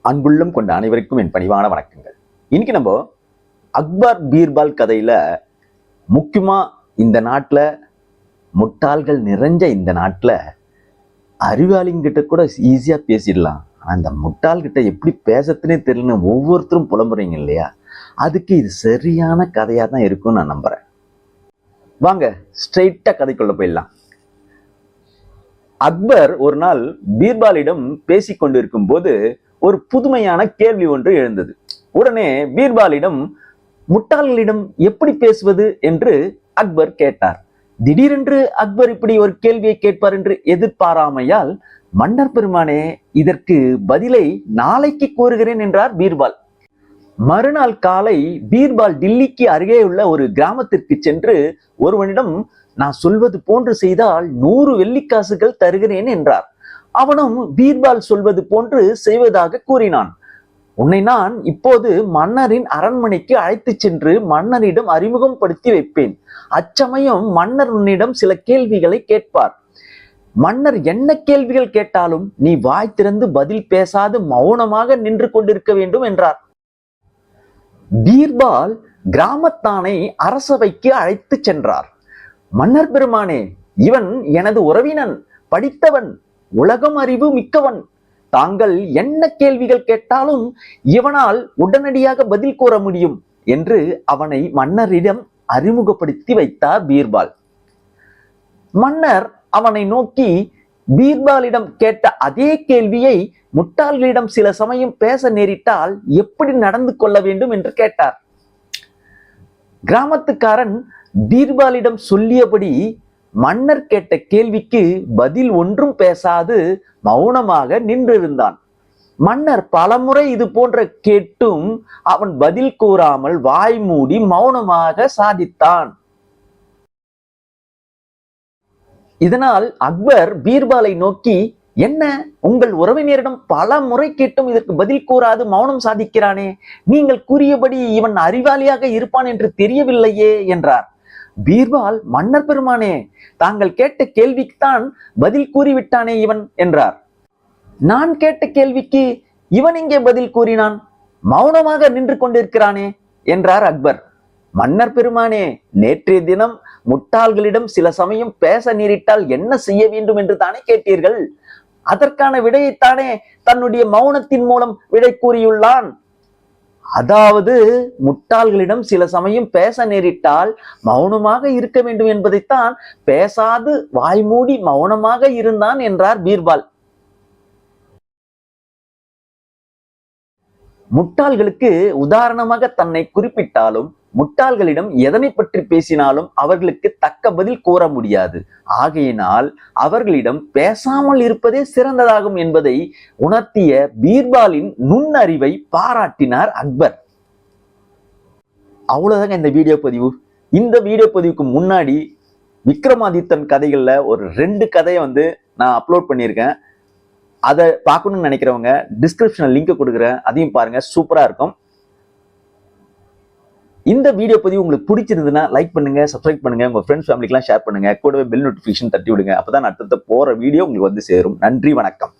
அன்புள்ளம் கொண்ட அனைவருக்கும் என் பணிவான வணக்கங்கள். இன்னைக்கு நம்ம அக்பர் பீர்பால் கதையில முக்கியமா இந்த நாட்டில் முட்டாள்கள் நிறைஞ்ச இந்த நாட்டில் அறிவாளிங்கிட்ட கூட ஈஸியா பேசிடலாம். ஆனால் இந்த முட்டாள்கிட்ட எப்படி பேசத்துனே தெரியலன்னு ஒவ்வொருத்தரும் புலம்புறீங்க இல்லையா? அதுக்கு இது சரியான கதையா தான் இருக்கும்னு நான் நம்புறேன். வாங்க ஸ்ட்ரெயிட்டா கதைக்குள்ள போயிடலாம். அக்பர் ஒரு நாள் பீர்பாலிடம் பேசிக்கொண்டிருக்கும் போது ஒரு புதுமையான கேள்வி ஒன்று எழுந்தது. உடனே பீர்பாலிடம் முட்டாள்களிடம் எப்படி பேசுவது என்று அக்பர் கேட்டார். திடீரென்று அக்பர் இப்படி ஒரு கேள்வியை கேட்பார் என்று எதிர்பாராமையால், மன்னர் பெருமானே, இதற்கு பதிலை நாளைக்கு கூறுகிறேன் என்றார் பீர்பால். மறுநாள் காலை பீர்பால் டில்லிக்கு அருகே உள்ள ஒரு கிராமத்திற்கு சென்று ஒருவனிடம், நான் சொல்வது போன்று செய்தால் 100 வெள்ளிக்காசுகள் தருகிறேன் என்றார். அவனும் பீர்பால் சொல்வது போன்று செய்வதாக கூறினான். உன்னை நான் இப்போது மன்னரின் அரண்மனைக்கு அழைத்து சென்று மன்னரிடம் அறிமுகப்படுத்தி வைப்பேன். அச்சமயம் மன்னர் உன்னிடம் சில கேள்விகளை கேட்பார். மன்னர் என்ன கேள்விகள் கேட்டாலும் நீ வாய் திறந்து பதில் பேசாது மௌனமாக நின்று கொண்டிருக்க வேண்டும் என்றார். பீர்பால் கிராமத்தானை அரசவைக்கு அழைத்து சென்றார். மன்னர் பெருமானே, இவன் எனது உறவினன், படித்தவன், உலகம் அறிவு மிக்கவன். தாங்கள் என்ன கேள்விகள் கேட்டாலும் இவனால் உடனடியாக பதில் கூற முடியும் என்று அவனை மன்னரிடம் அறிமுகப்படுத்தி வைத்தார் பீர்பால். மன்னர் அவனை நோக்கி, பீர்பாலிடம் கேட்ட அதே கேள்வியை முட்டாள்களிடம் சில சமயம் பேச நேரிட்டால் எப்படி நடந்து கொள்ள வேண்டும் என்று கேட்டார். கிராமத்துக்காரன் பீர்பாலிடம் சொல்லியபடி மன்னர் கேட்ட கேள்விக்கு பதில் ஒன்றும் பேசாது மௌனமாக நின்றிருந்தான். மன்னர் பலமுறை இது போன்ற கேட்டும் அவன் பதில் கூறாமல் வாய் மூடி மௌனமாக சாதித்தான். இதனால் அக்பர் பீர்பாலை நோக்கி, என்ன, உங்கள் உறவினரிடம் பல முறை கேட்டும் இதற்கு பதில் கூறாது மௌனம் சாதிக்கிறானே, நீங்கள் கூறியபடி இவன் அறிவாளியாக இருப்பான் என்று தெரியவில்லையே என்றார். பீர்பால், மன்னர் பெருமானே, தாங்கள் கேட்ட கேள்விக்குத்தான் பதில் கூறிவிட்டானே இவன் என்றார். நான் கேட்ட கேள்விக்கு இவன் எங்கே பதில் கூறினான்? மௌனமாக நின்று கொண்டிருக்கிறானே என்றார் அக்பர். மன்னர் பெருமானே, நேற்றைய தினம் முட்டாள்களிடம் சில சமயம் பேச நேரிட்டால் என்ன செய்ய வேண்டும் என்று தானே கேட்டீர்கள். அதற்கான விடையைத்தானே தன்னுடைய மௌனத்தின் மூலம் விடை கூறியுள்ளான். அதாவது முட்டாள்களிடம் சில சமயம் பேச நேரிட்டால் மௌனமாக இருக்க வேண்டும் என்பதைத்தான் பேசாது வாய்மூடி மௌனமாக இருந்தான் என்றார் பீர்பால். முட்டாள்களுக்கு உதாரணமாக தன்னை குறிப்பிட்டாலும் முட்டாள்களிடம் எதனை பற்றி பேசினாலும் அவர்களுக்கு தக்க பதில் கூற முடியாது. ஆகையினால் அவர்களிடம் பேசாமல் இருப்பதே சிறந்ததாகும் என்பதை உணர்த்திய பீர்பாலின் நுண்ணறிவை பாராட்டினார் அக்பர். அவ்வளவுதாங்க இந்த வீடியோ பதிவு. இந்த வீடியோ பதிவுக்கு முன்னாடி விக்ரமாதித்தன் கதைகள்ல ஒரு 2 கதையை நான் அப்லோட் பண்ணியிருக்கேன். அதை பார்க்கணும்னு நினைக்கிறவங்க டிஸ்கிரிப்ஷன்ல லிங்க் கொடுக்குறேன், அதையும் பாருங்க, சூப்பரா இருக்கும். இந்த வீடியோ பதிவு உங்களுக்கு பிடிச்சிருந்ததுன்னா லைக் பண்ணுங்க, சப்ஸ்கிரைப் பண்ணுங்க, உங்க ஃப்ரெண்ட்ஸ் ஃபேமிலிக்கெல்லாம் ஷேர் பண்ணுங்க, கூடவே பெல் நோட்டிஃபிகேஷன் தட்டி விடுங்க. அப்பதான் அடுத்த போற வீடியோ உங்களுக்கு சேரும். நன்றி, வணக்கம்.